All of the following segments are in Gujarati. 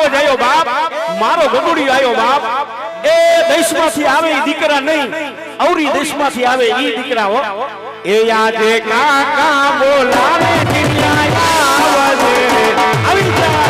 હાવો જાયો બાપ મારો ગગુડી આયો બાપ એ દેશમાંથી આવે ઈ દીકરા નહીં અવરી દેશમાંથી આવે ઈ દીકરા હો એ આજે કાકા બોલાવે કિરિયા આવજે આવી જા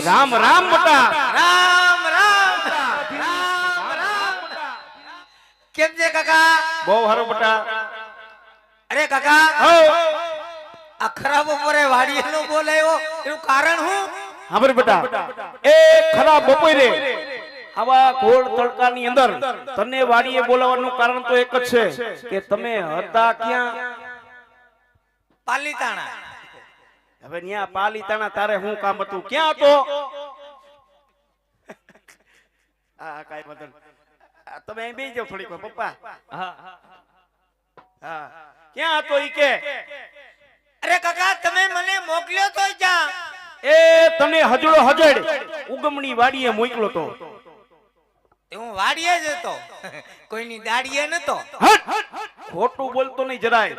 રામ રામ બટા રામ રામ રામ રામ કેમ છે કાકા બહુ હારો બટા અરે કાકા હો આ ખરાબ બપોરે વાડીએ નો બોલાયો એનું કારણ હું હાબર બટા એ ખરાબ બપોરે આવા ઘોડ તડકાની અંદર તને વાડીએ બોલાવવાનું કારણ તો એક જ છે કે તમે હતા ક્યાં પાલીતાણા હવે ન્યા પાલીતાણા તારે શું કામ હતું ક્યાં હતો આ કાઈ બદલ તમે અહીં બેસી જાવ થોડીક વાર પપ્પા હા હા ક્યાં હતો ઈ કે અરે કાકા તમે મને મોકલ્યો તો ક્યાં એ તને હજડો હજડ ઉગમણી વાડીએ મોકલો તો હું વાડીએ જ હતો કોઈની દાડીએ નતો ખોટું બોલતો નહીં જરાય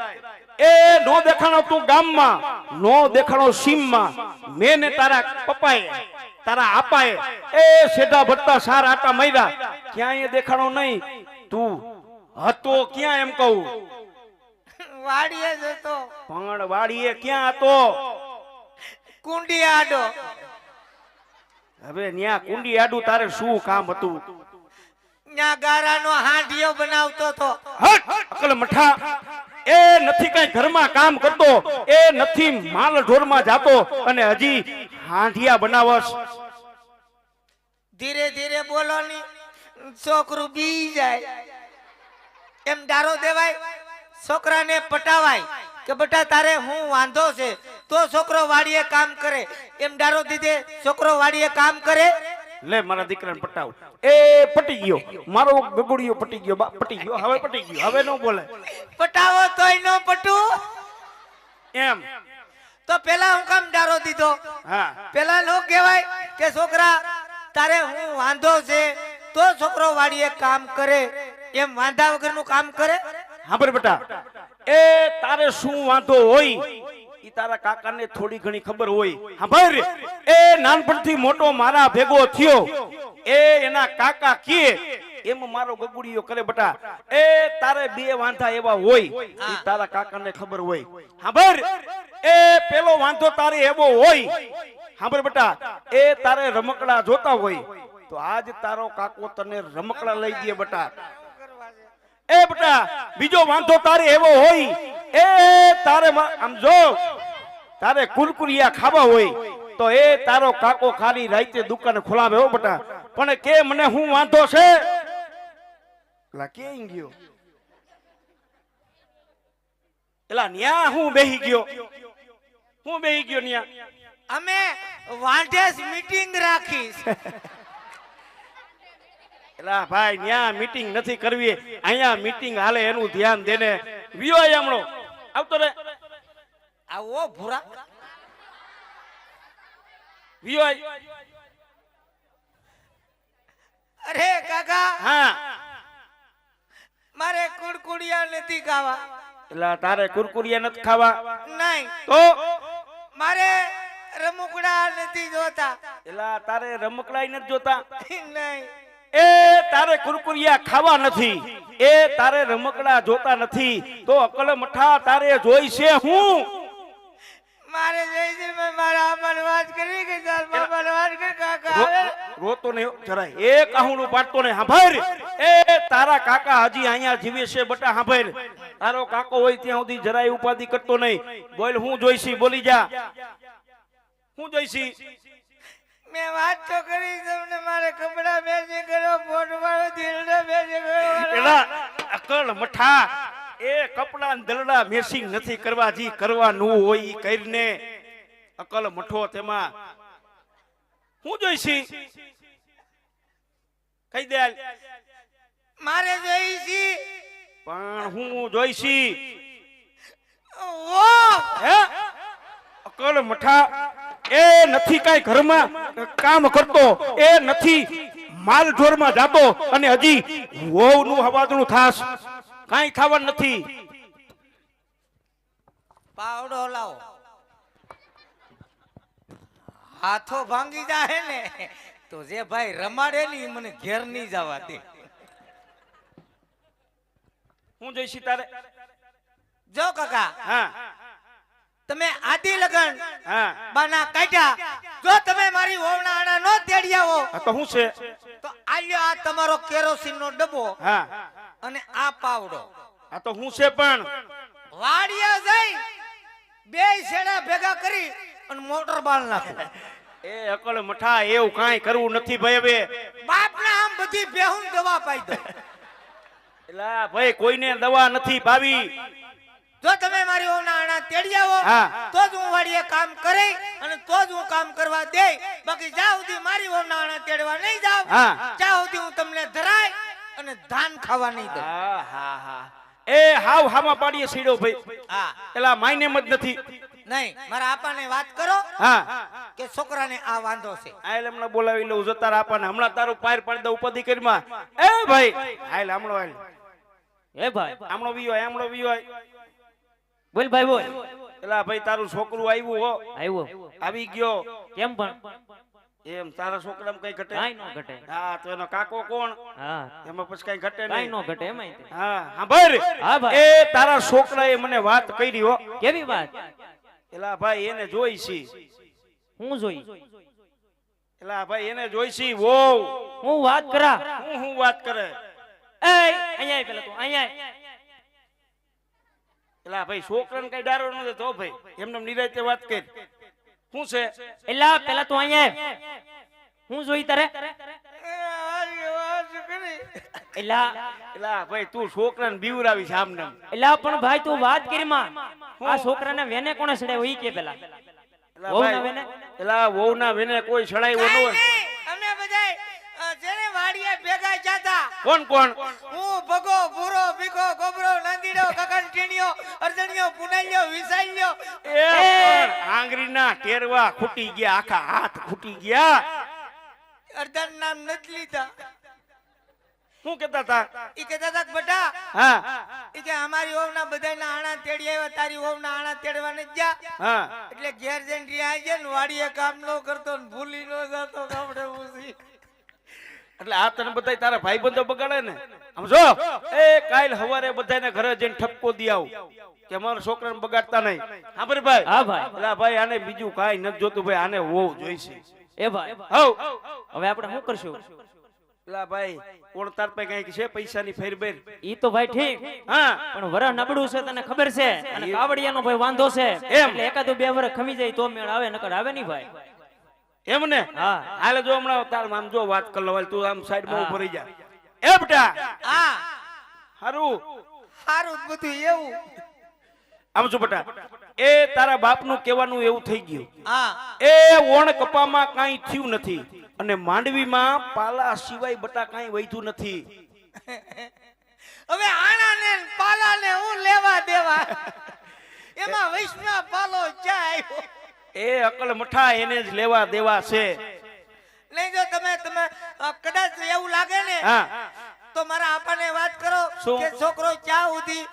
એ નો દેખાણો તું ગામમાં નો દેખાણો સીમમાં મેં ને તારા પપ્પાએ તારા આપાએ એ સેઢા ભટ્ટા સાર આટા માર્યા ક્યાંય દેખાણો નહીં તું હતો ક્યાં એમ કહું વાડીએ જ હતો પણ વાડીએ ક્યાં હતો કુંડી આડો હવે ન્યા કુંડી આડું તારે શું કામ હતું ન્યા ગારાનો હાંડિયો બનાવતો તો હટ અકલ મઠા એ નથી કઈ ઘરમાં કામ કરતો એ નથી માલ ઢોરમાં જાતો અને હજી હાંડિયા બનાવસ ધીરે ધીરે બોલો ની છોકરું બી જાય એમ ડારો દેવાય છોકરાને પટાવાય કે બેટા તારે હું વાંધો છે તો છોકરો વાડીએ કામ કરે એમ ડારો દીધે છોકરો વાડીએ કામ કરે લે મારા દીકરાને પટાવ એ પટી ગયો મારો ગગુડિયો પટી ગયો બા પટી ગયો હવે પટી ગયો હવે નો બોલે પટાવો તોય નો પટું એમ તો પેલા હું કામ ડારો દીધો હા પેલા નો કહેવાય કે છોકરા તારે હું વાંધો છે તો છોકરો વાડીએ કામ કરે એમ વાંધા વગરનું કામ કરે હા બર બેટા એ તારે શું વાંધો હોય ઈ તારા કાકાને થોડી ઘણી ખબર હોય હા ભાઈ એ નાનપણથી મોટો મારા ભેગો થયો એ એના કાકા કે એમ મારો ગગુડિયો કરે બેટા એ તારે બે વાંધા એવા હોય ઈ તારા કાકાને ખબર હોય હા ભાઈ એ પેલો વાંધો તારે એવો હોય હા ભાઈ બેટા એ તારે રમકડા જોતા હોય તો આજ તારો કાકો તને રમકડા લઈ દે બેટા એ બેટા બીજો વાંધો તારે એવો હોય એ તારે આમ જો તારે કુરકુરિયા ખાવા હોય તો એ તારો કાકો ખાલી રાતે દુકાન ખોલાવે હો બેટા પણ કે મને હું વાંધો છે એલા કેમ ગયો એલા ન્યા હું બેહી ગયો ન્યા અમે વાંઢેસ મીટિંગ રાખીશ એલા ભાઈ ન્યા મીટિંગ નથી કરવી અહીંયા મીટિંગ હાલે એનું ધ્યાન દેને વિયો આમણો આવતો રે આવો ભૂરા વિયો અરે કાકા હા મારે કુડકુડિયા નથી ખાવા એલા તારે કુરકુરિયા નથી ખાવા નહીં તો મારે રમકડા નથી જોતા એલા તારે રમકડાઈ નથી જોતા નહીં એ તારે કુરકુરિયા ખાવા નથી એ તારે રમકડા જોતા નથી તો અકલ મઠા તારે જોઈ છે હું મારે જઈ મેં મારા આમાં વાત કરી કે તાર બાપા વાત કરી કાકા આવે રોતો ને જરાય એક આહુડું પાડતો ને સાંભળ એ તારા કાકા હજી અહીંયા જીવે છે બટા સાંભળ તારો કાકો હોય ત્યાં સુધી જરાય ઉપાધિ કરતો નહીં બોલ હું જોઈશી બોલી જા હું જોઈશી મેં વાત તો કરી તમને મારે કપડા બેસી કર્યો ફોટો વાળો દિલને બેસી કર્યો એલા અકલ મઠા એ કપડા ને દલડા મેસિંગ નથી કરવા જી કરવાનું હોય ઈ કરીને અકલ મઠો તેમાં હું જોઈશી કઈ દે મારે જોઈ છી પણ હું જોઈશી ઓ હે અકલ મઠા એ નથી કાઈ ઘરમાં કામ કરતો એ નથી માલ ઢોરમાં જાતો અને હજી વહુનું હવાદનું થાસ કાઈ ખાવાનું નથી પાવડો લાવો હાથો ભાંગી જાય ને તો જે ભાઈ રમાડે ની મને ઘેર નહીં જવા દે હું જોઈશી તારે જો કાકા હા તમે આદિ લગન હા બાના કાઢ્યા જો તમે મારી વહુના આણા નો તેડી આવો આ તો હું છે તો આલ્યો આ તમારો કેરોસીન નો ડબ્બો હા અને આ પાવડો આ તો હું છે પણ વાડિયા જઈ બે છેડા ભેગા કરી અને મોટર બાળ નાખો એ અકલ મઠા એવું કાઈ કરવું નથી ભાઈ હવે બાપના આમ બધી બેહું દવા પાઈ દો એલા ભાઈ કોઈને દવા નથી પાવી જો તમે મારી વહુના આણા તેડી આવો હા. તો જ હું વાડીએ કામ કરી અને તો જ હું કામ કરવા દે બાકી જ્યાં સુધી મારી વહુના આણા તેડવા નહીં જાવ હા. ત્યાં સુધી હું તમને ધરાય અને ધાન ખાવા નહીં દઉં હા હા હા એ હાવ હામાં પાડીએ સીડો ભાઈ હા એલા માય નેમ જ નથી નહીં મારા આપાને વાત કરો હા કે છોકરાને આ વાંધો છે આયલ હમણાં બોલાવી લઉં જો તારા આપણને હમણાં તારું પાર પાડી દઉં ઉપાધિ કરીમાં એ ભાઈ આયલ હમણો આયલ એ ભાઈ હમણો વિયો બોલ ભાઈ બોલ એલા ભાઈ તારું છોકરું આવ્યું હો આવ્યો આવી ગયો કેમ પણ એમ તારા છોકરામાં કઈ ઘટે કાઈ નો ઘટે હા તો એનો કાકો કોણ હા એમાં પછી કઈ ઘટે કાઈ નહીં નો ઘટે એમાંય તે. હા હા ભાઈ હા ભાઈ. એ તારા છોકરાએ મને વાત કરી હો કેવી વાત એલા ભાઈ એને જોઈ છી હું જોઈ એલા ભાઈ એને જોઈ છી વો હું વાત કરા હું વાત કરે એ અહીંયા આય પેલા તું અહીંયા આય. એલા ભાઈ છોકરાને કઈ ડારો ન દેતો ભાઈ એમને નિરાતે વાત કરી શું છે એલા પેલા તું અહીંયા આય. હું જોઈ તારે એલા એલા ભાઈ તું છોકરાને બીવરાવી છે આમને એલા પણ ભાઈ તું વાત કરી માં આ છોકરાને વેને કોણે સડાવ્યો ઈ કે પેલા એલા વહુના ભાઈ, વેને? એલા વહુના વેને કોઈ છડાયો ન હોય અમે બધાય જેને વાડીએ ભેગા જાતા કોણ કોણ હું ભગો ભૂરો ભીખો ગોબરો નંદીડો કકન ટીણીયો અર્જણિયો પુનાઈયો વિસાઈયો એ પણ આંગળીના ટેરવા ખૂટી ગયા આખા હાથ ખૂટી ગયા અર્જણ નામ નથી લીધા શું કહેતા તા ઈ કહેતા તા કે બેટા હા ઈ કે અમારી વહુના બધાયના આણા તેડી આવ્યા તારી વહુના આણા તેડવા નથી જા હા એટલે ઘેર જઈને રહ્યા છે ને વાડીએ કામ ન કરતો ને ભૂલી ન જતો ગામડે ઉસી એટલે આ તને બધાય તારા ભાઈબંધો બગાડે ને આમ જો એ કાલ હવારે બધાને ઘરે જઈને ઠપકો દી આવ કે મારા છોકરાને બગાડતા નહીં હા ભાઈ ભાઈ હા ભાઈ. એલા ભાઈ આને બીજું કાઈ નથી જોતું ભાઈ આને હોવું જોઈશે એ ભાઈ હવ હવે આપણે શું કરશું એલા ભાઈ કોણ તાર પાસે કઈક છે પૈસાની ફેરબેર ઈ તો ભાઈ ઠીક હા પણ વર નબળું છે તને ખબર છે અને કાવડિયાનો ભાઈ વાંધો છે એમ. એટલે એકાદું બે વર ખમી જાય તો મેળ આવે નકર આવે નહીં ભાઈ એમ ને હા. હાલે જો હમણાં તાર આમ જો વાત કર લો તું આમ સાઈડ માં હા. ઉભો રહી જા એ બેટા હા હારું સારું જ બધું એવું આમ જો બેટા એ તારા બાપનું કહેવાનું એવું થઈ ગયું હા એ ઓણ કપામાં કાંઈ થયું નથી અને માંડવીમાં પાલા સિવાય બટા કાંઈ વૈધું નથી હવે આણાને ને પાલાને હું લેવા દેવા એમાં વૈષ્ણવ પાલો જાય એ અકલ મઠા એને જ લેવા દેવા છે નહીં જો તમે કદાચ એવું લાગે ને હા તો મારા આપાને વાત કરો શું? કે છોકરો ચા સુધી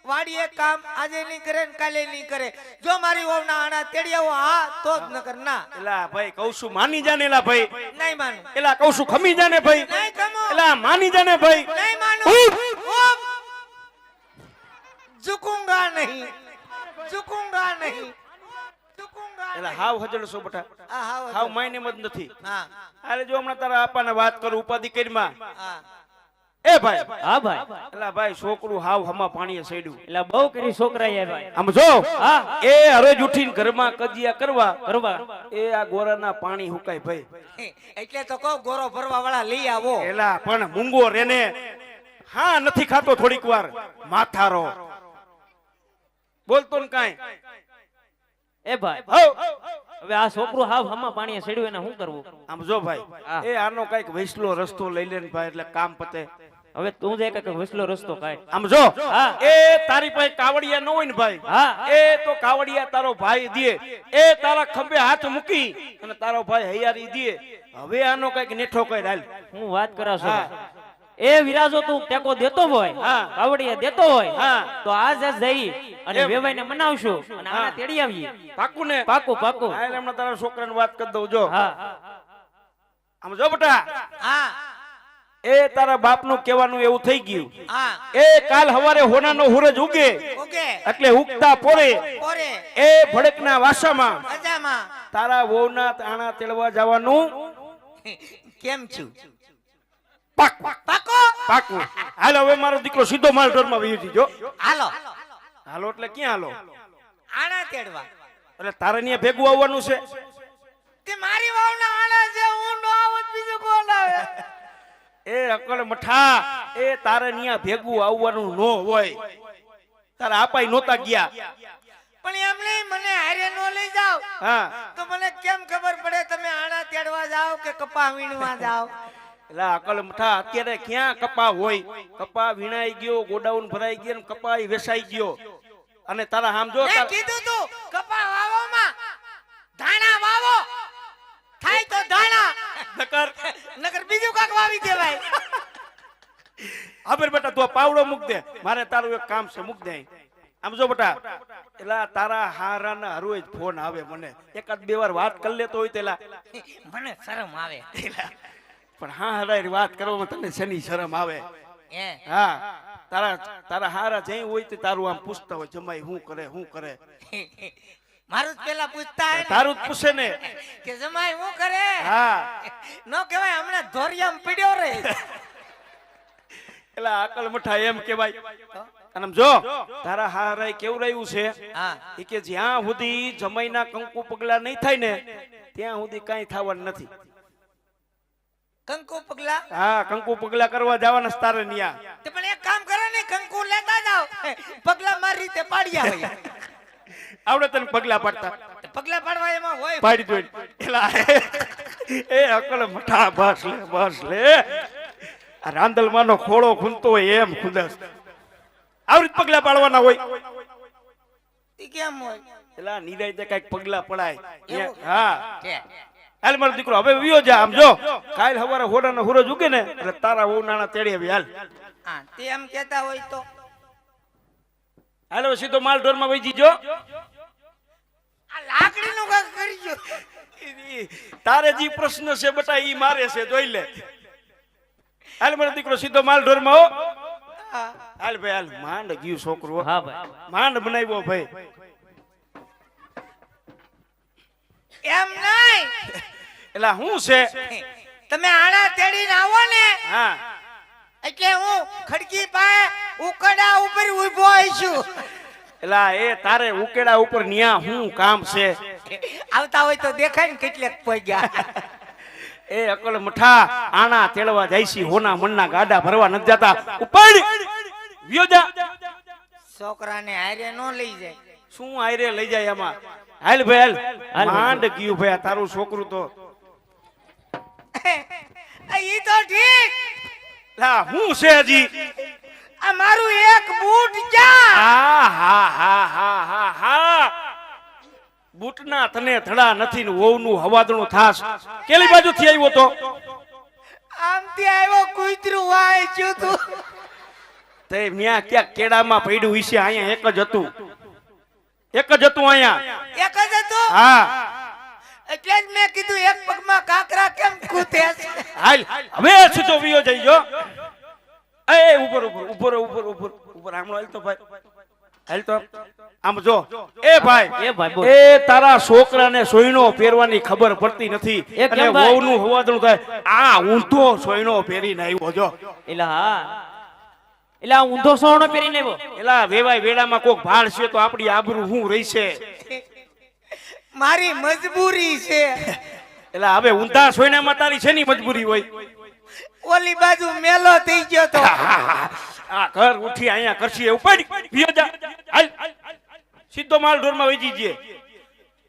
વાડીએ કામ આજે નહીં કરે ને કાલે નહીં કરે જો મારી વહુના આણા તેડી આવો હા તો જ નકર ના એલા ભાઈ કહું છું માની જાને એલા ભાઈ નહીં માનું એલા કહું છું ખમી જાને ભાઈ નહીં ખમો એલા માની જાને ભાઈ નહીં માનું ઉપ! ઝુકूंगा नहीं ઠાકુંગા એટલે હાવ હજળસો બટા આ હાવ હાવ માયને મત નથી. હા અરે જો હમણાં તારા આપાને વાત કરું ઉપાધિ કરીમાં હા એ ભાઈ હા ભાઈ એટલે ભાઈ છોકરું હાવ હમા પાણીએ સડ્યું. એટલે બહુ કરી છોકરાએ ભાઈ આમ જો હા એ હરોજ ઉઠીને ઘરમાં કજિયા કરવા બરોબર એ આ ગોરાના પાણી હુકાય ભાઈ. એટલે તો કહું ગોરો ભરવા વાળા લઈ આવો એલા પણ મૂંગો રેને હા નથી ખાતો થોડીક વાર માથારો બોલતો ને કાંઈ. એ ભાઈ હઉ. હવે આ છોકરું હાવ હમા પાણીએ સડ્યું એને શું કરવું? આમ જો ભાઈ હા. એ આનો કઈક વૈસલો રસ્તો લઈ લે ને ભાઈ એટલે કામ પતે. હવે તું જે કઈક વસલો રસ્તો કાઢ. આમ જો હા. એ તારી પાસે કાવડિયા ન હોય ને ભાઈ હા એ તો કાવડિયા તારો ભાઈ દે એ તારા ખંભે હાથ મૂકી અને તારો ભાઈ હૈયારી દે. હવે આનો કઈક નેઠો કઈ હાલ. હું વાત કરા છું હા. એ વિરાજો તું ટેકો દેતો હોય હા. કાવડિયા દેતો હોય હા. તો આજ જ જઈ અને એમ. વેવાઈને મનાવશું અને આને હા. તેડી આવીએ. પાકું ને પાકું પાકું. હા, એટલે હમણાં તારા છોકરાને વાત કરી દઉં જો હા આમ જો બેટા હા એ તારા બાપનું કહેવાનું એવું થઈ ગયું. હા એ કાલ હવારે હોનાનો હુરજ ઉગે ઓકે એટલે ઉગતા પોરે ઓરે એ ભડકના વાસામાં અજામાં તારા વહુના તાણા તેડવા જવાનું કેમ છું પાકું પાકો પાકું. હાલ હવે મારો દીકરો સીધો માલ ઢોરમાં વહી દીજો. હાલો હાલો એટલે ક્યાં હાલો? આણા તેડવા એટલે તારે ત્યાં ભેગું આવવાનું છે. તે મારી વાવના આણા છે હું નો આવત બીજું કોણ આવે એ અકલ મઠા એ તારે ત્યાં ભેગું આવવાનું નો હોય. તારા આપાઈ નહોતા ગયા. પણ એમ નહીં મને હારે નો લઈ જાવ હા તો મને કેમ ખબર પડે તમે આણા તેડવા જાવ કે કપા વીણવા જાવ એટલે અકલ મઠા અત્યારે ક્યાં કપા હોય? કપા વીણાઈ ગયો, ગોડાઉન ભરાઈ ગયા, ને કપા વેસાઈ ગયો. અને તારા આમ જો મેં કીધું તું કપા વાવોમાં ધાણા વાવો થાય તો ધાણા નકર નકર બીજું કાક વાવી દેવાય આબર બેટા તું આ પાવડો મૂક દે. મારે તારું એક કામ છે મૂક દે અહીં. આમ જો બેટા એલા તારા હારાના હરોજ ફોન આવે મને. એકાદ બે વાર વાત કરી લેતો હોય તેલા મને શરમ આવે પણ હા હરાય વાત કરવામાં તને શેની શરમ આવે? હે હા તારા તારા હારા જઈ હોય તો તારું આમ પૂછતા હોય જમાઈ શું કરે શું કરે. મારું જ પેલા પૂછતા હે ને તારું જ પૂછે ને. કે જમાઈ હું કરે હા નો કહેવાય હમણાં ધોરિયામ પડ્યો રે એલા અકલ મઠા એમ કેવાય. અને આમ જો તારા હારાય કેવું રહ્યું છે હા ઈ કે જ્યાં સુધી જમાઈના કંકુ પગલા નહીં થાય ને ત્યાં સુધી કાંઈ થવાનું નથી. કંકુ પગલા હા કંકુ પગલા કરવા જવાના છે તારે ન્યા. તે પણ એક કામ કરો ને કંકુ લેતા જાવ પગલા મારી રીતે પાડ્યા હોય આવડે તને પગલા પાડતા? પગલા પાડવા એમાં હોય પાડી દો એલા એ અકલ મઠા બસ લે બસ લે. આ રાંદલમાંનો ખોળો ખૂંદતો હોય એમ ખૂંદસ. આવી રીતે પગલા પાડવાના હોય. ઈ કેમ હોય એલા નિરાયતે કઈક પગલા પડાય. એવું? હા કે હાલ મારો દીકરો હવે વિયો જા. આમ જો કાલ હવારે હોડાનો હુરજ ઉગે ને એટલે તારા વહુ નાના તેડી આવી. હાલ હા તે એમ કહેતા હોય તો હાલ હવે સીધો માલ ઢોરમાં વહી જીજો. આ લાકડીનું કાક કરજો તારે જે પ્રશ્ન છે બટા ઈ મારે છે જોઈ લે. હાલ મારો દીકરો સીધો માલ ઢોરમાં હો. હા હાલ ભાઈ હાલ માંડ ગયું છોકરું. હા ભાઈ માંડ બનાવ્યો ભાઈ. એમ નહીં એલા હું છે? તમે આણા તેડીને આવો ને હા એટલે હું ખડકી પાસે ઉકડા ઉપર ઊભો છું એલા એ તારે ઉકેડા ઉપર ન્યા હું કામ છે? આવતા હોય તો દેખાય ને કેટલેક પગ્યા એ અકલ મઠા આણા તેડવા જાય છે. હોના મનના ગાડા ભરવા નથી જતા. ઉપાડ વિયો જા. છોકરાને હારે નો લઈ જાય શું આયરે લઈ જાય આમાં? હાલ ભાઈ હાલ હાલ. માંડ ગયું ભાઈ આ તારું છોકરું તો. ઈ તો ઠીક લા હું છે હજી? આ મારું એક બૂટ ક્યાં હા હા હા હા હા હા બૂટના તને ધડા નથી ને વહુનું હવાદણું થાસ. કેલી બાજુથી આવ્યો તો? આમથી આવ્યો કૂતરું વાય છું તું તે ન્યા ક્યાંક કેડામાં પડ્યું હશે. અહીંયા એક જ હતું. એક જ હતું અહીંયા. એક જ હતું હા એટલે જ મેં કીધું એક પગમાં કાકરા કેમ કૂતે છે હાલ હવે સીધો વિયો જઈજો. એ ઉપર ઉપર ઉપર ઉપર ઉપર ઉપર આમળો હાલ તો ભાઈ. હાલ તો આમ જો એ ભાઈ એ ભાઈ બોલ. એ તારા છોકરાને સોયણો પહેરવાની ખબર પડતી નથી એ કેમ અને ભાઈ? વહુનું હોવાદનું થાય આ ઊંધો સોયણો પહેરીને આવ્યો જો એટલે હા એટલે આ ઊંધો સોનો પહેરીને આવ્યો. એલા વેવાય વેડામાં કોક ભાડ છે તો આપણી આબરૂ હું રહી છે મારી મજબૂરી છે. એલા હવે ઊંધા સોયણામાં તારી શેની મજબૂરી હોય ઓલી બાજુ મેલો થઈ ગયો તો આ ઘર ઉઠી અહીંયા કરશી ઉપર વિયો જા હાલ સીધો માલ ઢોરમાં વેચી જે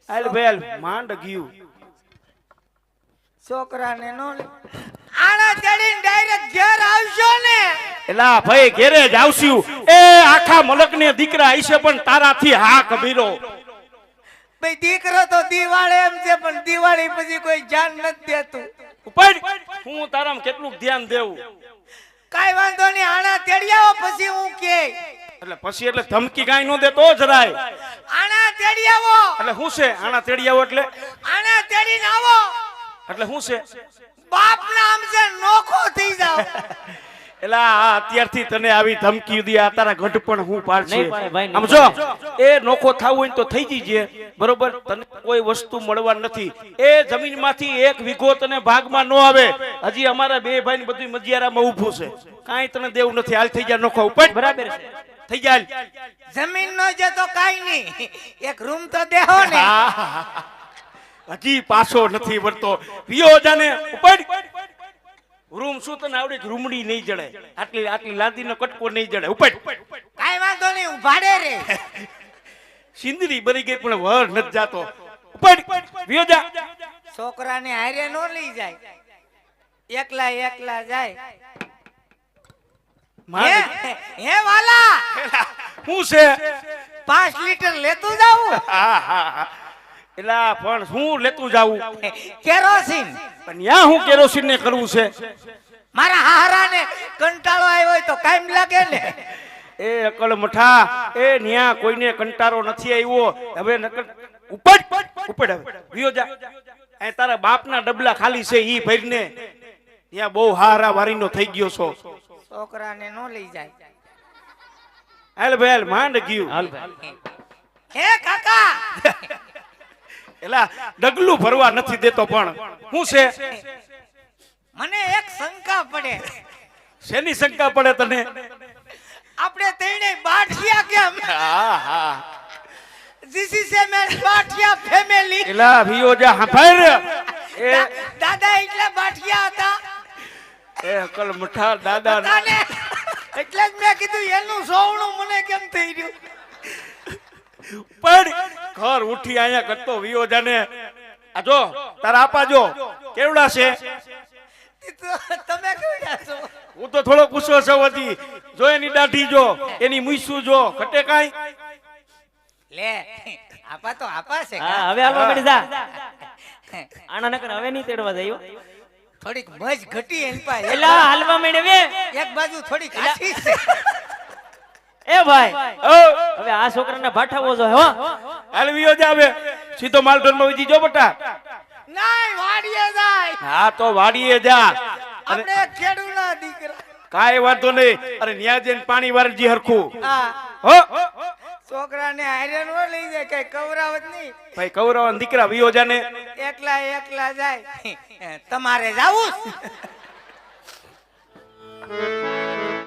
હાલ બેલ માંડ ગયું છોકરાને નો લે. આણા ચડીને ડાયરેક્ટ ઘેર આવશો ને. એલા ભાઈ ઘેરે જ આવશું એ આખા મલકને દીકરા હશે પણ તારાથી હા કબીરો ભાઈ દીકરો તો દિવાળી એમ છે પણ દિવાળી પછી કોઈ જાન નથી દેતું. ઉપર હું તારામાં કેટલું ધ્યાન દેવું કાઈ વાંધો નહીં આણા તેડી આવો પછી હું કે એટલે પછી એટલે ધમકી કાંઈ ન દે તો જરાય આણા તેડી આવો એટલે શું છે આના તેડી આવો એટલે આણા તેડીને આવો એટલે શું છે બાપ નામ છે નોખો થઈ જાવ. એલા આ અત્યારથી તને આવી ધમકી દી આ તારા ગઢ પણ હું પાડશે નહીં પાડે ભાઈ, નહીં આમ જો એ નોખો થાવું હોય ને તો થઈ જીજે બરોબર તને કોઈ વસ્તુ મળવા નથી એ જમીનમાંથી એક વીઘો તને ભાગમાં ન આવે હજી અમારા બે ભાઈ ની બધું મજિયારામાં ઊભું છે કાંઈ તને દેવું નથી હાલ થઈ જા નોખો ઉપર બરાબર છે. થઈ જા હાલ. જમીન નો જે તો કાઈ નહીં એક રૂમ તો દેહો ને. હજી પાછો નથી વળતો વિયો જાને ઉપર રૂમ શું તને આવડે કે રૂમડી નહીં જડે આટલી આટલી લાદીનો કટકો નહીં જડે ઉપર કાઈ વાંધો નહીં ઉભાડે રે. સિંદરી બરી ગઈ પણ વર નથી જાતો ઉપર વિયો જા છોકરાને હારે નો લઈ જાય એકલા એકલા જાય. મારે હે વાલા શું છે 5 લીટર લેતું જાવું એલા પણ શું લેતું જાવું કેરોસીન. પણ યા હું કેરોસીન ને કરવું છે મારા હારાને કંટાળો આવ્યો હોય તો કાઈમ લાગે ને. એ અકલ મઠા એ ન્યા કોઈને કંટારો નથી આવ્યો હવે નકર ઉપર ઉપર હવે વિયો જા એ તારા બાપના ડબલા ખાલી છે ઈ ભરીને ત્યાં બહુ હારા વારીનો થઈ ગયો છો છોકરાને નો લઈ જાય. હાલ ભાઈ હાલ માંડ ગયું હાલ ભાઈ. હે કાકા એલા ડગલું ભરવા નથી દેતો પણ શું છે મને એક શંકા પડે શેની શંકા પડે તને આપણે તેણે બાઠિયા કેમ હા હા જીસી સેમેન્ટ બાઠિયા ફેમિલી. એલા વિયો જા હાફર એ દાદા એટલે બાઠિયા હતા એ અકલ મઠા દાદા તાને એટલે જ મેં કીધું એનું સોવણું મને કેમ થઈ રહ્યું. પણ ઘર ઉઠી અહીંયા કરતો વિયો જાને આ જો તારા આપા જો કેવડા છે તમે કેવડા છો? હું તો થોડો ગુસ્સો છું હજી જો એની દાઢી જો એની મૂછું જો ઘટે કાઈ લે આપા તો આપા છે હા હવે હાલવા મળી જા. આના નકર હવે નહીં તેડવા જઈયો. થોડીક મજ ઘટી એની પાસે એલા હાલવા મળી વે. એક બાજુ થોડીક આછી છે. એ ભાઈ ઓ હવે આ છોકરાને ભાઠાવો જો હો. હાલ વિયો જા હવે સીધો માલઢોરમાં વજી જો બટા નાય વાડીએ જાય હા તો વાડીએ જા આપણે ખેડૂના દીકરા. કાઈ વાંધો નહીં અરે ન્યા જઈને પાણી વારજી હરખું હા હો છોકરાને હારે નો લઈ જાય કઈ કવરાવત નહીં. ભાઈ કૌરવ દીકરા વિયો જાને એકલા એકલા જાય તમારે જાવું